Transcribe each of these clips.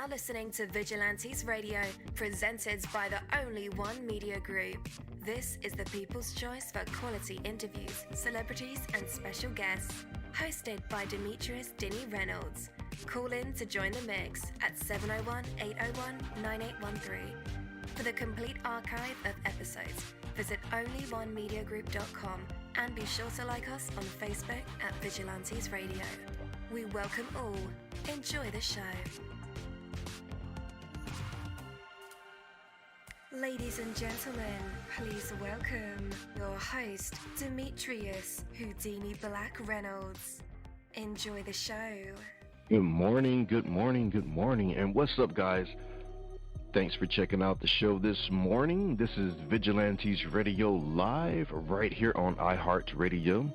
now listening to Vigilantes Radio, presented by the Only One Media Group. This is the people's choice for quality interviews, celebrities, and special guests. Hosted by Demetrius Dinny Reynolds. Call in to join the mix at 701-801-9813. For the complete archive of episodes, visit onlyonemediagroup.com and be sure to like us on Facebook at Vigilantes Radio. We welcome all. Enjoy the show. Ladies and gentlemen, please welcome your host, Demetrius Houdini Black Reynolds. Enjoy the show. Good morning, and what's up, guys? Thanks for checking out the show this morning. This is Vigilantes Radio Live right here on iHeartRadio,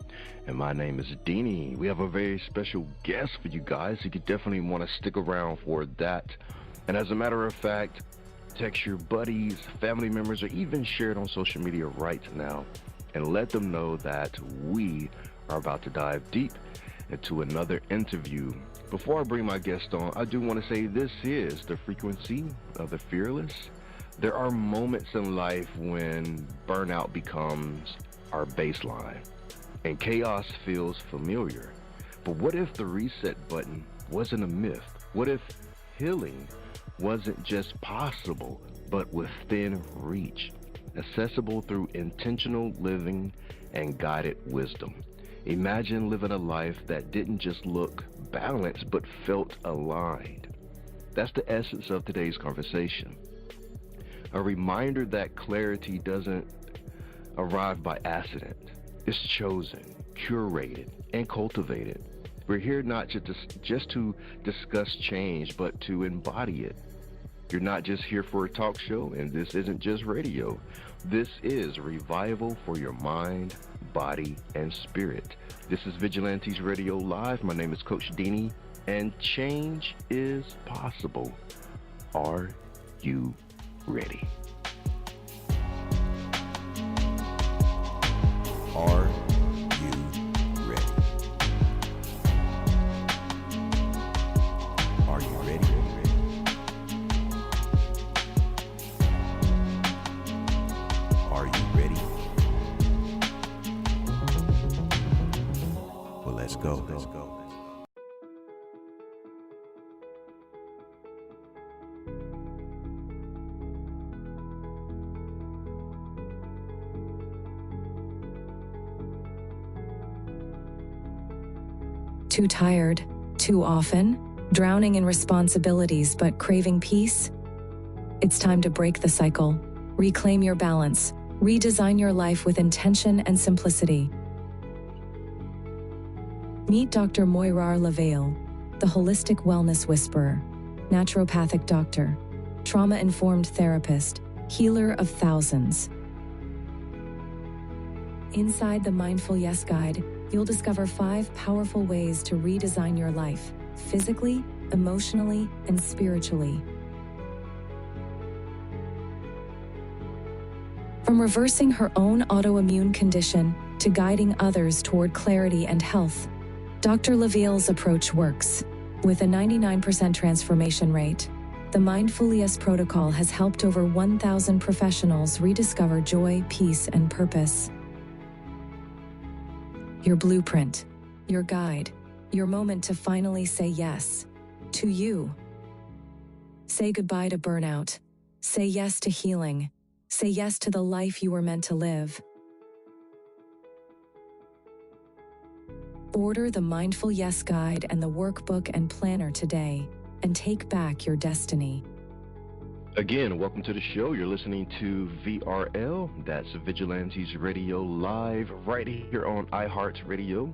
and my name is Deanie. We have a very special guest for you guys. You could definitely want to stick around for that. And as a matter of fact, text your buddies, family members, or even share it on social media right now and let them know that we are about to dive deep into another interview. Before I bring my guest on, I do want to say this is the frequency of the fearless. There are moments in life when burnout becomes our baseline and chaos feels familiar. But what if the reset button wasn't a myth? What if healing wasn't just possible, but within reach, accessible through intentional living and guided wisdom? Imagine living a life that didn't just look balanced, but felt aligned. That's the essence of today's conversation. A reminder that clarity doesn't arrive by accident. It's chosen, curated, and cultivated. We're here not just to discuss change, but to embody it. You're not just here for a talk show, and this isn't just radio. This is revival for your mind, body, and spirit. This is Vigilantes Radio Live. My name is Coach Deanie, and change is possible. Are you ready? Are you ready? Are you ready? Are you ready? Well, let's go. Too tired, too often, drowning in responsibilities but craving peace? It's time to break the cycle, reclaim your balance, redesign your life with intention and simplicity. Meet Dr. Moirar Leveille, the holistic wellness whisperer, naturopathic doctor, trauma-informed therapist, healer of thousands. Inside the MindfulYess Guide, you'll discover 5 powerful ways to redesign your life, physically, emotionally, and spiritually. From reversing her own autoimmune condition to guiding others toward clarity and health, Dr. Leveille's approach works. With a 99% transformation rate, the MindfulYess protocol has helped over 1,000 professionals rediscover joy, peace, and purpose. Your blueprint, your guide, your moment to finally say yes to you. Say goodbye to burnout. Say yes to healing. Say yes to the life you were meant to live. Order the MindfulYess Guide and the workbook and planner today and take back your destiny. Again, welcome to the show. You're listening to VRL. That's Vigilantes Radio Live right here on iHeartRadio.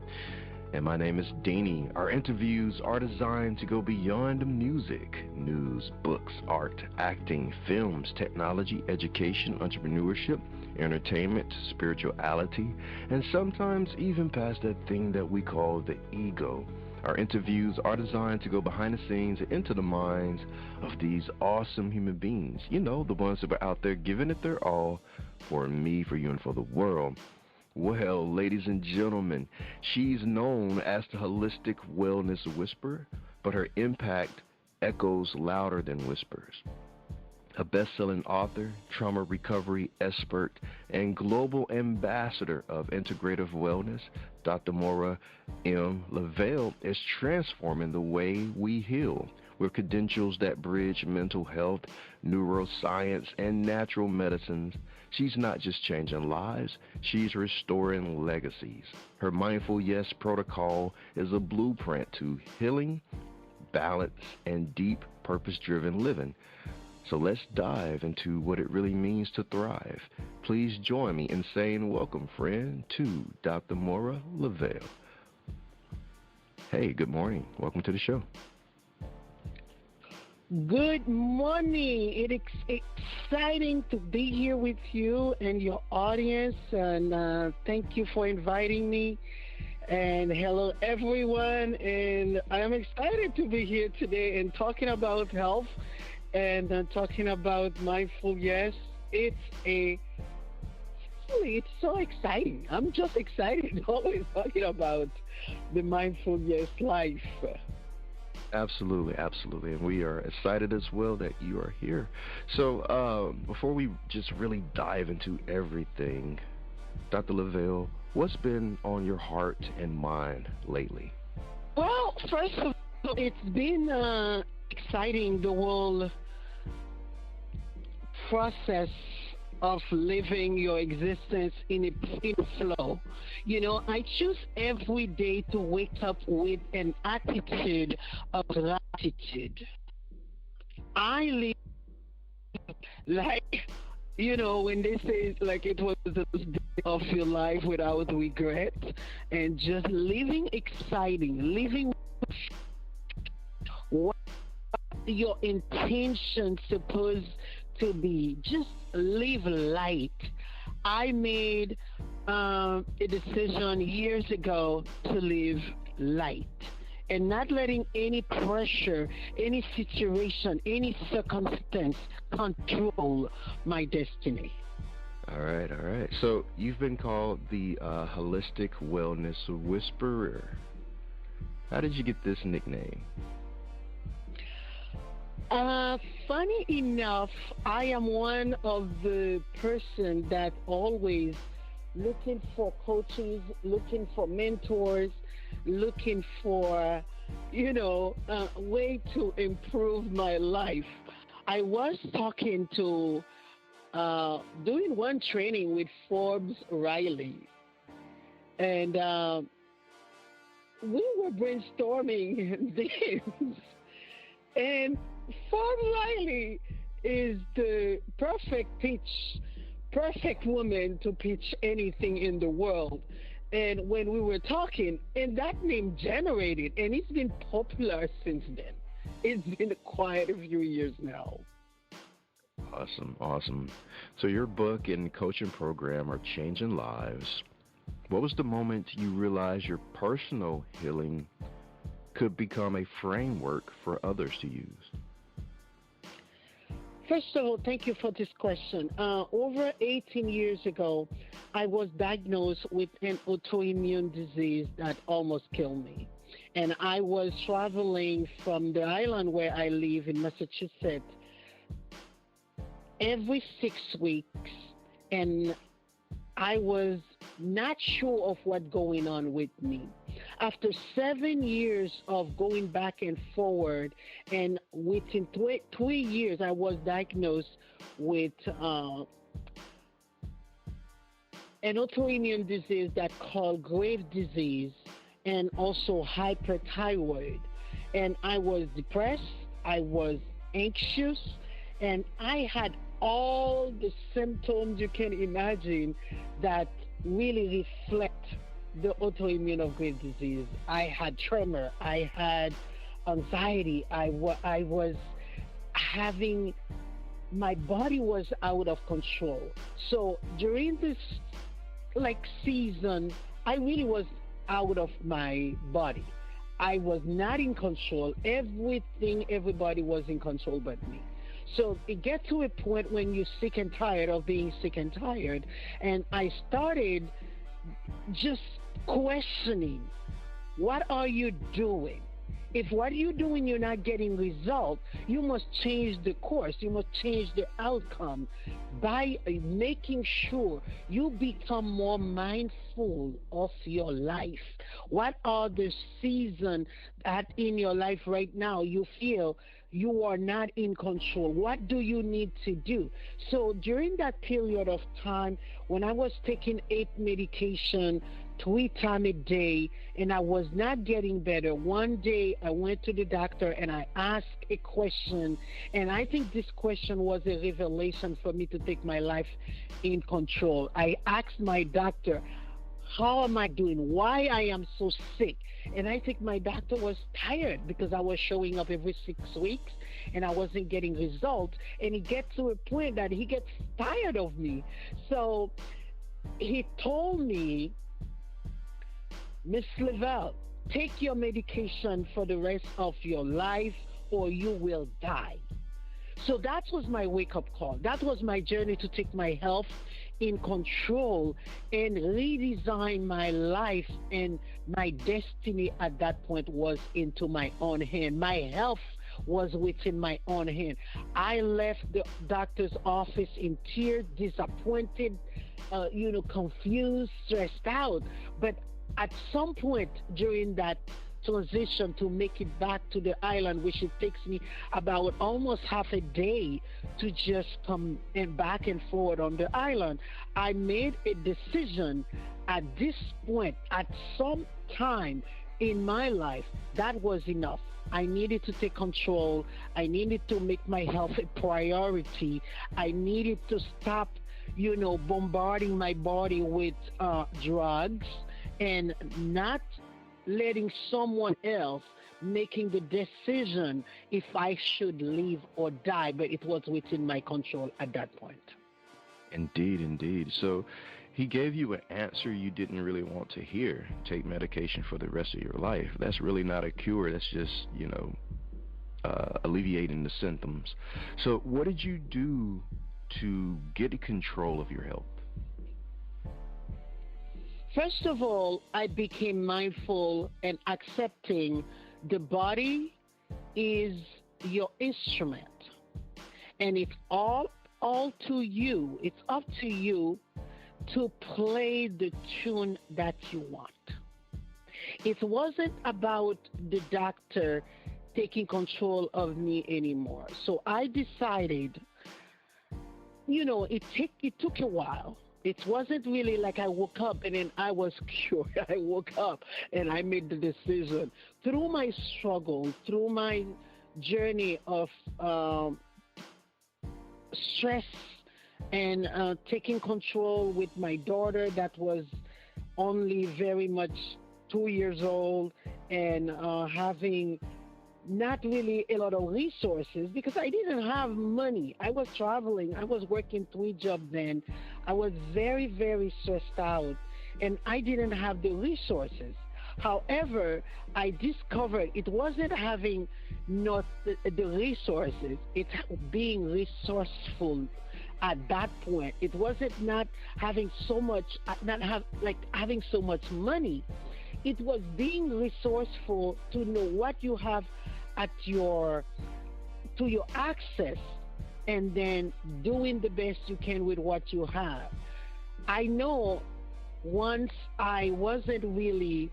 And my name is Deanie. Our interviews are designed to go beyond music, news, books, art, acting, films, technology, education, entrepreneurship, entertainment, spirituality, and sometimes even past that thing that we call the ego. Our interviews are designed to go behind the scenes and into the minds of these awesome human beings. You know, the ones that are out there giving it their all for me, for you, and for the world. Well, ladies and gentlemen, she's known as the holistic wellness whisperer, but her impact echoes louder than whispers. A best-selling author, trauma recovery expert, and global ambassador of integrative wellness, Dr. Moirar M. Leveille is transforming the way we heal with credentials that bridge mental health, neuroscience, and natural medicines. She's not just changing lives, she's restoring legacies. Her MindfulYess protocol is a blueprint to healing, balance, and deep purpose-driven living. So let's dive into what it really means to thrive. Please join me in saying welcome, friend, to Dr. Moirar Leveille. Hey, good morning. Welcome to the show. Good morning. It is exciting to be here with you and your audience, and thank you for inviting me. And hello, everyone. And I am excited to be here today and talking about health and talking about MindfulYess. It's so exciting. I'm just excited always talking about the MindfulYess life. Absolutely, absolutely. And we are excited as well that you are here. So before we just really dive into everything, Dr. Leveille, what's been on your heart and mind lately? Well, first of all, it's been exciting, the whole process of living your existence in a flow. You know, I choose every day to wake up with an attitude of gratitude. I live like, you know, when they say like it was the day of your life without regret, and just living exciting, living what your intention supposed to be. Just live light. I made a decision years ago to live light and not letting any pressure, any situation, any circumstance control my destiny. All right, all right. So you've been called the holistic wellness whisperer. How did you get this nickname? Funny enough, I am one of the person that always looking for coaches, looking for mentors, looking for, a way to improve my life. I was talking to, doing one training with Forbes Riley, and we were brainstorming names, and Forbes Riley is the perfect woman to pitch anything in the world. And when we were talking, and that name generated, and it's been popular since then. It's been quite a few years now. Awesome, awesome. So your book and coaching program are changing lives. What was the moment you realized your personal healing could become a framework for others to use? First of all, thank you for this question. Over 18 years ago, I was diagnosed with an autoimmune disease that almost killed me. And I was traveling from the island where I live in Massachusetts every 6 weeks, and I was not sure of what's going on with me. After 7 years of going back and forward, and within 3 years, I was diagnosed with an autoimmune disease that's called Graves' disease, and also hyperthyroid. And I was depressed, I was anxious, and I had all the symptoms you can imagine that really reflect the autoimmune of Graves' disease. I had tremor, I had anxiety, I was having, my body was out of control. So during this season, I really was out of my body. I was not in control. Everybody was in control but me. So it gets to a point when you're sick and tired of being sick and tired. And I started just questioning, what are you doing? If what you're doing you're not getting results, you must change the course. You must change the outcome by making sure you become more mindful of your life. What are the seasons that in your life right now you feel you are not in control? What do you need to do? So during that period of time when I was taking 8 medication 3 times a day and I was not getting better, one day I went to the doctor and I asked a question, and I think this question was a revelation for me to take my life in control. I asked my doctor, how am I doing? Why I am so sick? And I think my doctor was tired because I was showing up every 6 weeks and I wasn't getting results. And he gets to a point that he gets tired of me. So he told me, Miss Leveille, take your medication for the rest of your life or you will die. So that was my wake-up call. That was my journey to take my health in control and redesign my life, and my destiny at that point was into my own hand. My health was within my own hand. I left the doctor's office in tears, disappointed, confused, stressed out. But at some point during that transition to make it back to the island, which it takes me about almost half a day to just come and back and forward on the island, I made a decision at this point, at some time in my life, that was enough. I needed to take control. I needed to make my health a priority. I needed to stop, bombarding my body with drugs and not letting someone else making the decision if I should live or die, but it was within my control at that point. Indeed, indeed. So he gave you an answer you didn't really want to hear. Take medication for the rest of your life. That's really not a cure. That's just, alleviating the symptoms. So what did you do to get control of your health? First of all, I became mindful and accepting the body is your instrument. And it's all to you. It's up to you to play the tune that you want. It wasn't about the doctor taking control of me anymore. So I decided, it took a while. It wasn't really like I woke up and then I was cured. I woke up and I made the decision. Through my struggle, through my journey of stress and taking control with my daughter that was only very much 2 years old, and having not really a lot of resources because I didn't have money. I was traveling. I was working 3 jobs then. I was very, very stressed out, and I didn't have the resources. However, I discovered it wasn't having not the resources, it's being resourceful at that point. It wasn't not having so much, having so much money. It was being resourceful to know what you have at to your access, and then doing the best you can with what you have. I know once I wasn't really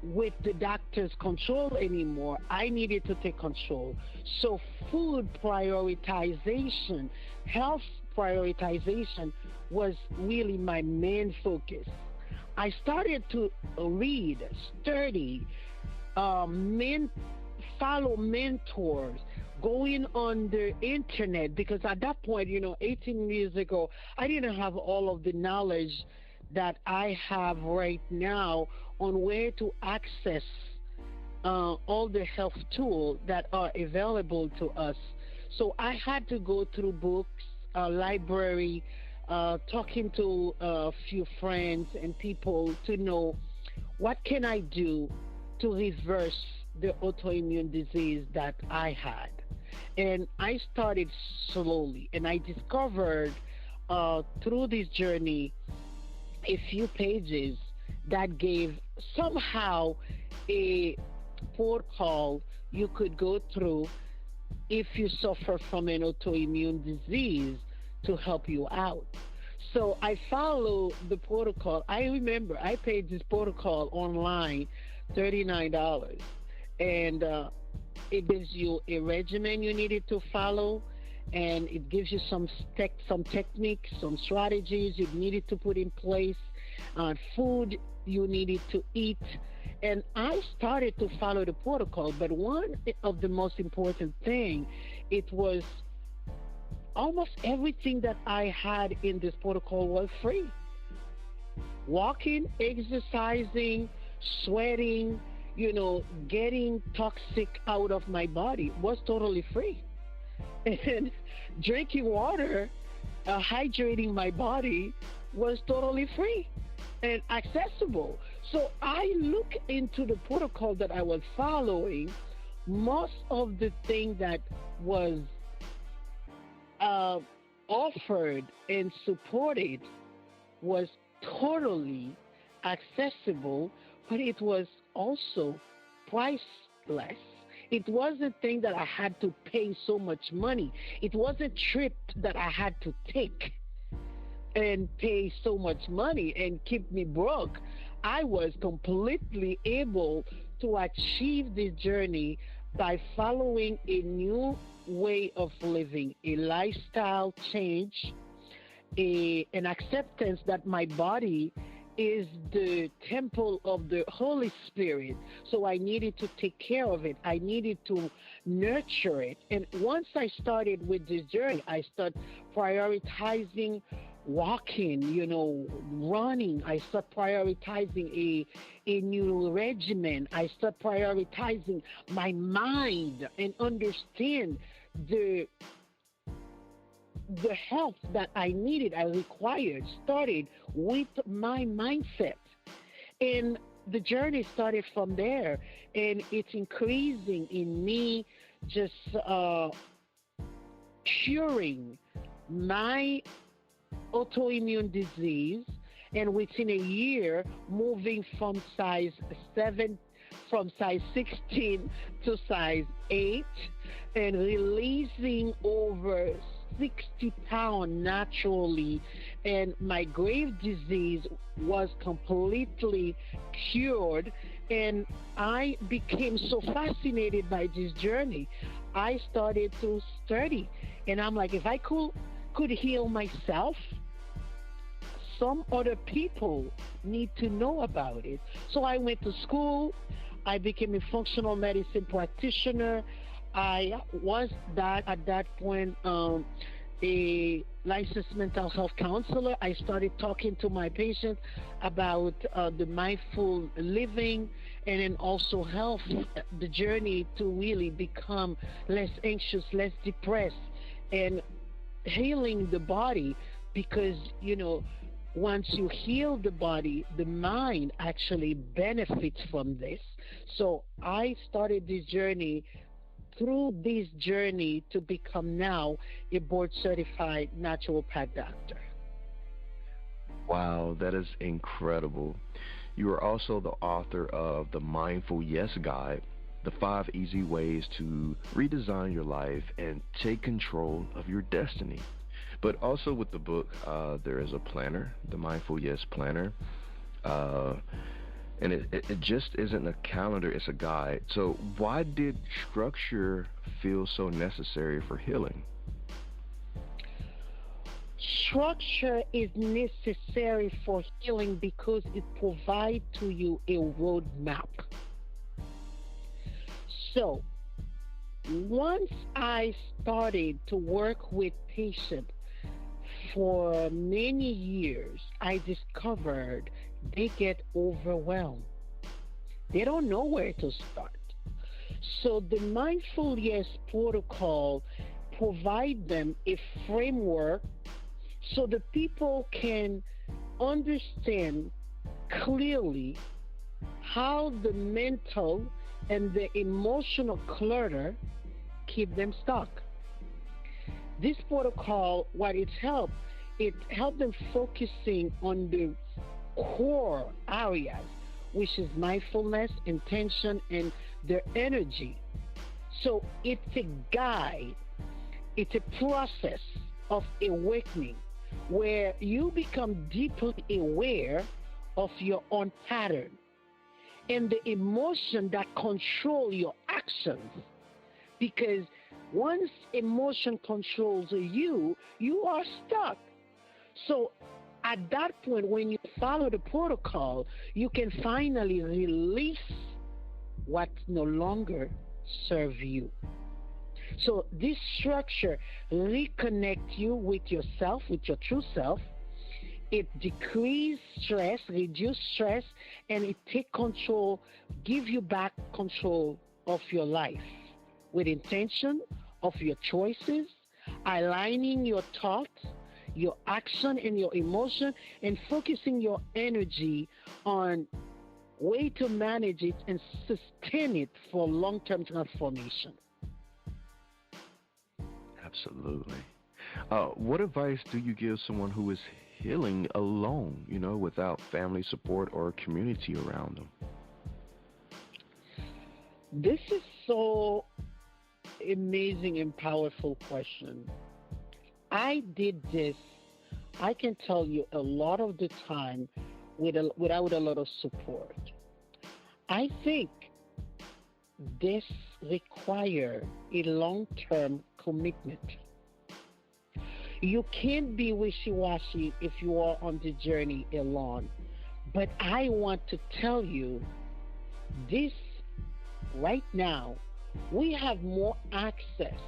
with the doctor's control anymore, I needed to take control. So food prioritization, health prioritization was really my main focus. I started to read, study, follow mentors, going on the internet, because at that point, 18 years ago, I didn't have all of the knowledge that I have right now on where to access all the health tools that are available to us. So I had to go through books, library, talking to a few friends and people to know what can I do to reverse the autoimmune disease that I had. And I started slowly, and I discovered through this journey a few pages that gave somehow a protocol you could go through if you suffer from an autoimmune disease to help you out. So I follow the protocol. I remember I paid this protocol online $39. And it gives you a regimen you needed to follow, and it gives you some techniques, some strategies you needed to put in place, food you needed to eat. And I started to follow the protocol, but one of the most important thing, it was almost everything that I had in this protocol was free. Walking, exercising, sweating, getting toxic out of my body was totally free. And drinking water, hydrating my body was totally free and accessible. So I look into the protocol that I was following. Most of the thing that was offered and supported was totally accessible, but it was also priceless. It wasn't a thing that I had to pay so much money. It wasn't a trip that I had to take and pay so much money and keep me broke. I was completely able to achieve this journey by following a new way of living, a lifestyle change, an acceptance that my body is the temple of the Holy Spirit. So I needed to take care of it. I needed to nurture it. And once I started with this journey, I started prioritizing walking, running. I started prioritizing a new regimen. I started prioritizing my mind and understand the health that I needed, I required, started with my mindset. And the journey started from there. And it's increasing in me, just curing my autoimmune disease. And within a year, moving from size 16 to size 8, and releasing over 60 pounds naturally, and my grave disease was completely cured. And I became so fascinated by this journey. I started to study, and I'm like, if I could heal myself, some other people need to know about it. So I went to school. I became a functional medicine practitioner. I was at that point a licensed mental health counselor. I started talking to my patients about the mindful living, and then also health, the journey to really become less anxious, less depressed, and healing the body. Because, once you heal the body, the mind actually benefits from this. So I started this journey to become now a board-certified naturopath doctor. Wow, that is incredible. You are also the author of the MindfulYess Guide, the 5 easy ways to redesign your life and take control of your destiny. But also with the book, there is a planner, the MindfulYess Planner. And it just isn't a calendar, it's a guide. So why did structure feel so necessary for healing? Structure is necessary for healing because it provides to you a roadmap. So once I started to work with patients for many years, I discovered they get overwhelmed. They don't know where to start. So the MindfulYess protocol provides them a framework so the people can understand clearly how the mental and the emotional clutter keep them stuck. This protocol, what it helped them focusing on the core areas, which is mindfulness, intention, and their energy. So it's a guide, it's a process of awakening where you become deeply aware of your own pattern and the emotion that control your actions. Because once emotion controls you, you are stuck. So at that point, when you follow the protocol, you can finally release what no longer serve you. So this structure reconnect you with yourself, with your true self. It decrease stress, reduce stress, and it take control, give you back control of your life with intention of your choices, aligning your thoughts, your action and your emotion, and focusing your energy on way to manage it and sustain it for long-term transformation. Absolutely. What advice do you give someone who is healing alone, without family support or community around them? This is so amazing and powerful question. I did this, I can tell you, a lot of the time without a lot of support. I think this requires a long-term commitment. You can't be wishy-washy if you are on the journey alone. But I want to tell you this right now, we have more access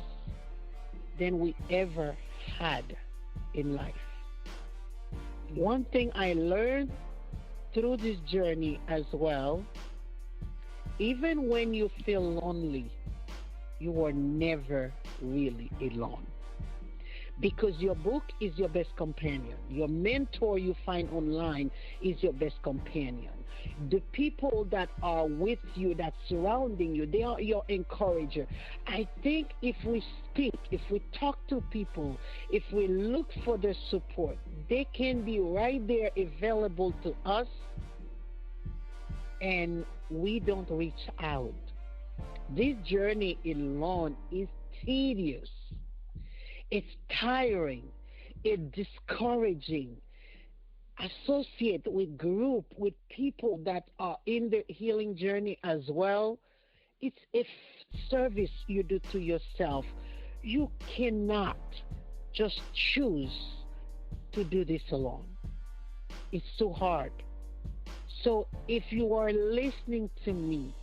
than we ever had in life. One thing I learned through this journey as well, even when you feel lonely, you are never really alone. Because your book is your best companion. Your mentor you find online is your best companion. The people that are with you, that surrounding you, they are your encourager. I think if we speak, if we talk to people, if we look for their support, they can be right there available to us, and we don't reach out. This journey alone is tedious. It's tiring. It's discouraging. Associate with group, with people that are in the healing journey as well. It's a service you do to yourself. You cannot just choose to do this alone. It's so hard. So if you are listening to me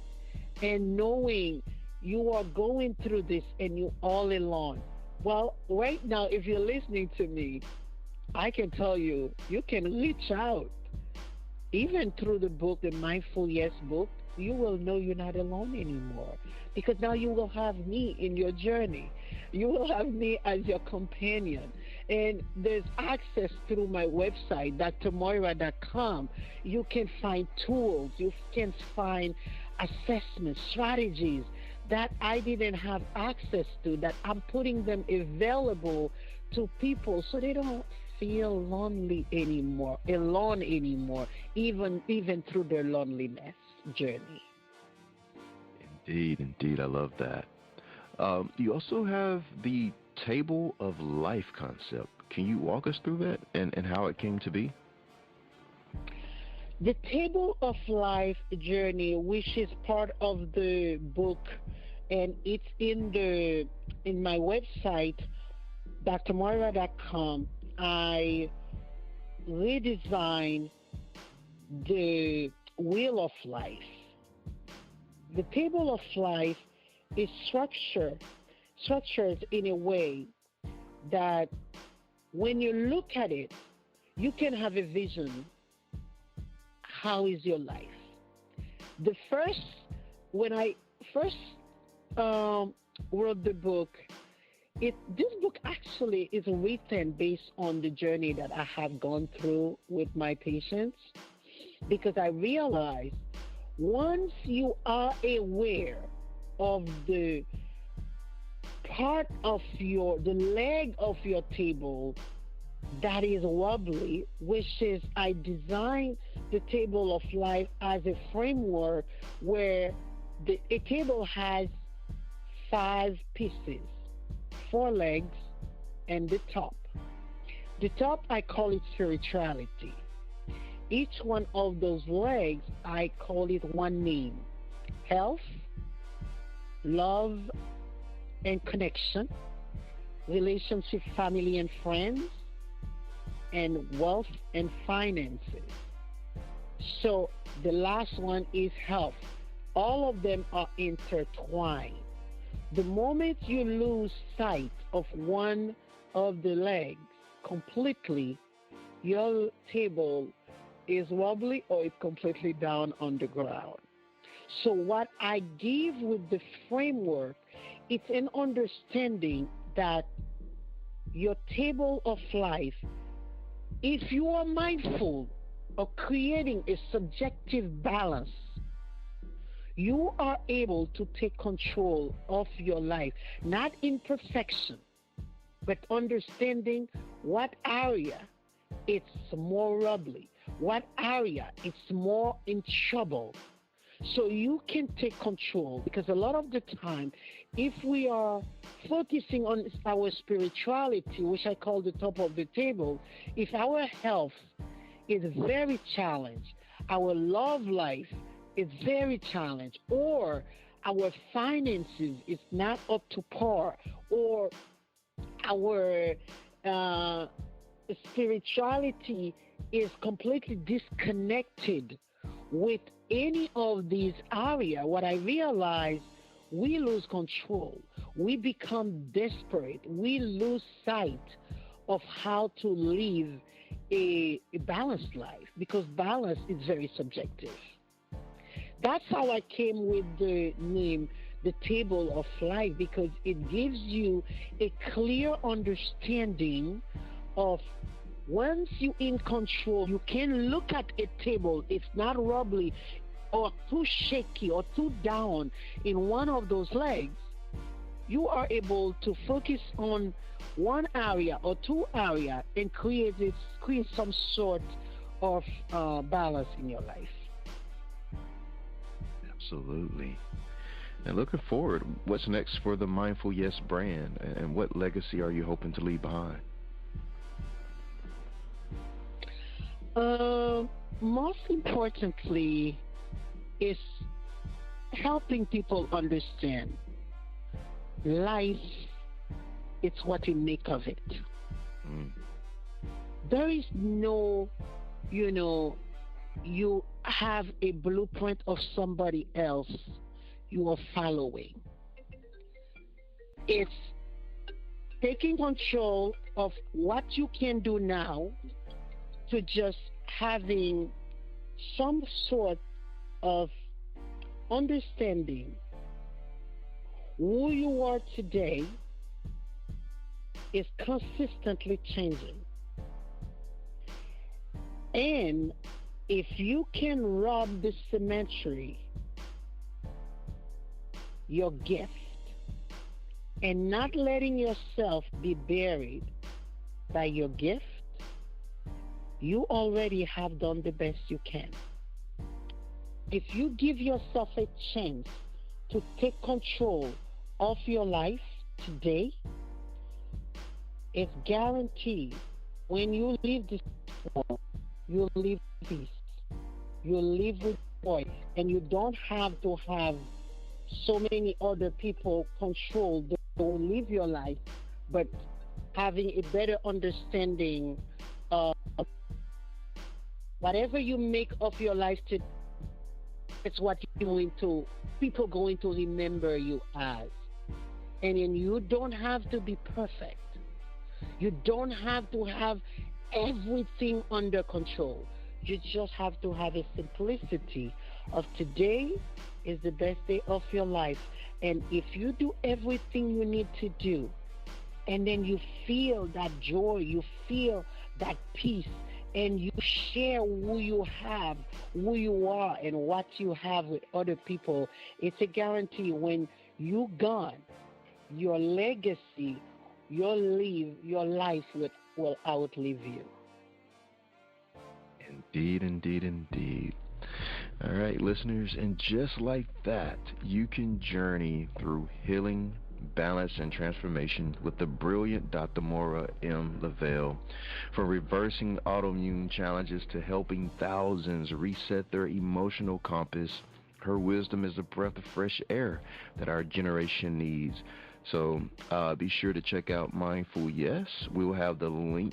and knowing you are going through this and you're all alone, well, right now, if you're listening to me, I can tell you, you can reach out. Even through the book, the MindfulYess book, you will know you're not alone anymore. Because now you will have me in your journey. You will have me as your companion. And there's access through my website, drmoira.com. You can find tools. You can find assessment strategies that I didn't have access to, that I'm putting them available to people so they don't feel lonely anymore, alone anymore, even through their loneliness journey. Indeed, I love that. You also have the table of life concept. Can you walk us through that and how it came to be? The table of life journey, which is part of the book, and it's in my website, drmoira.com. I redesigned the wheel of life. The table of life is structured in a way that when you look at it, you can have a vision. How is your life? When I first wrote the book, this book actually is written based on the journey that I have gone through with my patients, because I realized once you are aware of the part of the leg of your table that is wobbly, which is I designed the table of life as a framework where A table has 5 pieces, 4 legs, and the top. The top, I call it spirituality. Each one of those legs, I call it one name: health, love and connection, relationship, family and friends, and wealth and finances. So the last one is health. All of them are intertwined. The moment you lose sight of one of the legs completely, your table is wobbly or it's completely down on the ground. So what I give with the framework, it's an understanding that your table of life, if you are mindful of creating a subjective balance, you are able to take control of your life, not in perfection, but understanding what area it's more wobbly, what area it's more in trouble. So you can take control, because a lot of the time, if we are focusing on our spirituality, which I call the top of the table, if our health is very challenged, our love life is very challenged, or our finances is not up to par, or our spirituality is completely disconnected with any of these areas, what I realize, we lose control. We become desperate. We lose sight of how to live a balanced life, because balance is very subjective. That's how I came with the name, the table of life, because it gives you a clear understanding of, once you're in control, you can look at a table, it's not wobbly or too shaky or too down in one of those legs. You are able to focus on one area or two areas and create some sort of balance in your life. Absolutely. And looking forward, what's next for the MindfulYess brand, and what legacy are you hoping to leave behind? Most importantly is helping people understand life, it's what you make of it. There is no, you have a blueprint of somebody else you are following. It's taking control of what you can do now, to just having some sort of understanding who you are today is consistently changing. And if you can rob the symmetry, your gift, and not letting yourself be buried by your gift, you already have done the best you can. If you give yourself a chance to take control of your life today, it's guaranteed when you leave this world, you'll live with peace, you'll live with joy, and you don't have to have so many other people control the way you live your life, but having a better understanding of whatever you make of your life today, it's what people going to remember you as. And then you don't have to be perfect. You don't have to have everything under control. You just have to have a simplicity of today is the best day of your life. And if you do everything you need to do, and then you feel that joy, you feel that peace, and you share who you have, who you are, and what you have with other people, it's a guarantee when you're gone, your legacy, your life will outlive you. Indeed, indeed, indeed. All right, listeners, and just like that, you can journey through healing, balance, and transformation with the brilliant Dr. Moirar M. Leveille. From reversing autoimmune challenges to helping thousands reset their emotional compass, her wisdom is a breath of fresh air that our generation needs. So be sure to check out MindfulYess. We will have the link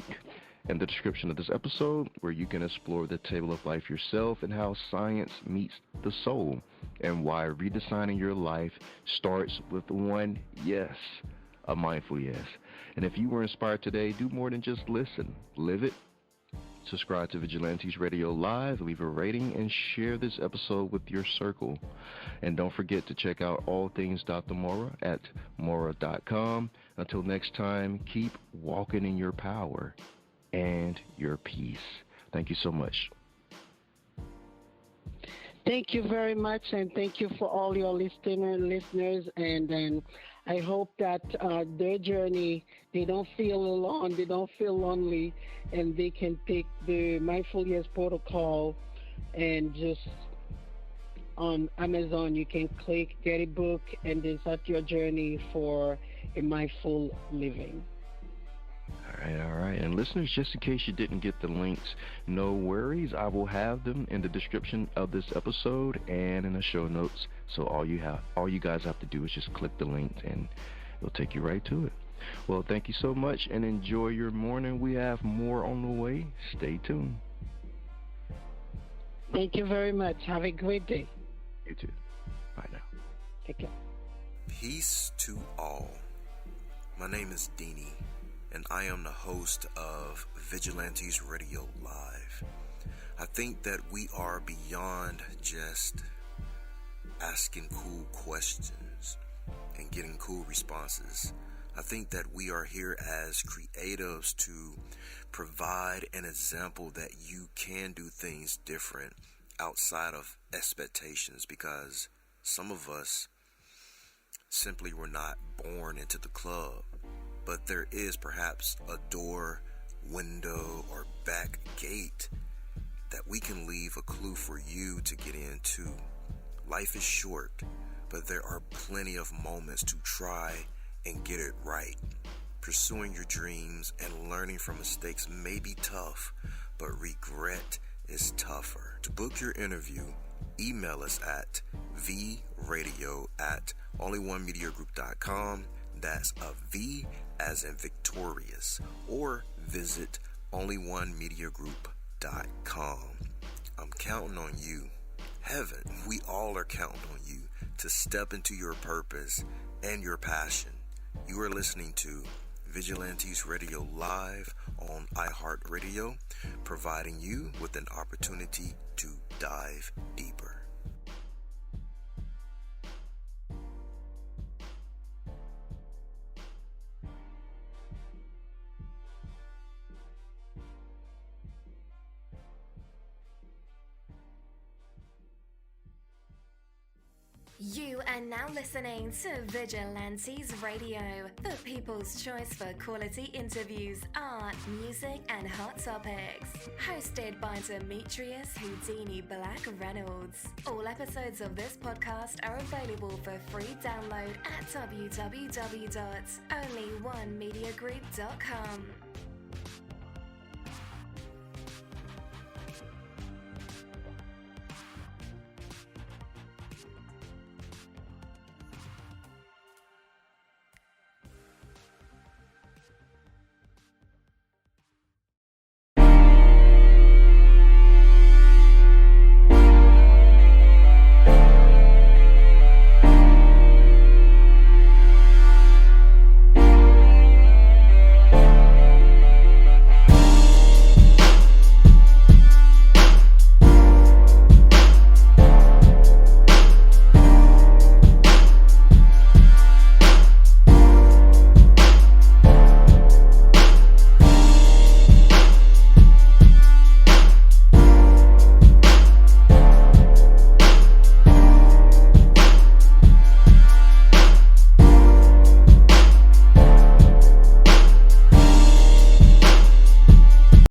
in the description of this episode where you can explore the table of life yourself and how science meets the soul and why redesigning your life starts with one yes, a mindful yes. And if you were inspired today, do more than just listen. Live it. Subscribe to Vigilantes Radio Live, leave a rating, and share this episode with your circle. And don't forget to check out all things Dr. Moirar at moirar.com. Until next time, keep walking in your power and your peace. Thank you so much. Thank you very much, and thank you for all your listeners. And I hope that their journey, they don't feel alone, they don't feel lonely, and they can take the MindfulYess protocol and just on Amazon, you can click, get a book, and then start your journey for a mindful living. All right. And listeners, just in case you didn't get the links, no worries. I will have them in the description of this episode and in the show notes. So all you guys have to do is just click the link and it'll take you right to it. Well, thank you so much and enjoy your morning. We have more on the way. Stay tuned. Thank you very much. Have a great day. You too. Bye now. Take care. Peace to all. My name is Deanie, and I am the host of Vigilantes Radio Live. I think that we are beyond just asking cool questions and getting cool responses. I think that we are here as creatives to provide an example that you can do things different outside of expectations, because some of us simply were not born into the club. But there is perhaps a door, window, or back gate that we can leave a clue for you to get into. Life is short, but there are plenty of moments to try and get it right. Pursuing your dreams and learning from mistakes may be tough, but regret is tougher. To book your interview, email us at vradio@onlyonemediagroup.com. That's a V as in victorious, or visit onlyonemediagroup.com. I'm counting on you. Heaven, we all are counting on you to step into your purpose and your passion. You are listening to Vigilantes Radio Live on iHeartRadio, providing you with an opportunity to dive deeper. You are now listening to Vigilantes Radio, the people's choice for quality interviews, art, music, and hot topics. Hosted by Demetrius Houdini Black Reynolds. All episodes of this podcast are available for free download at www.onlyonemediagroup.com.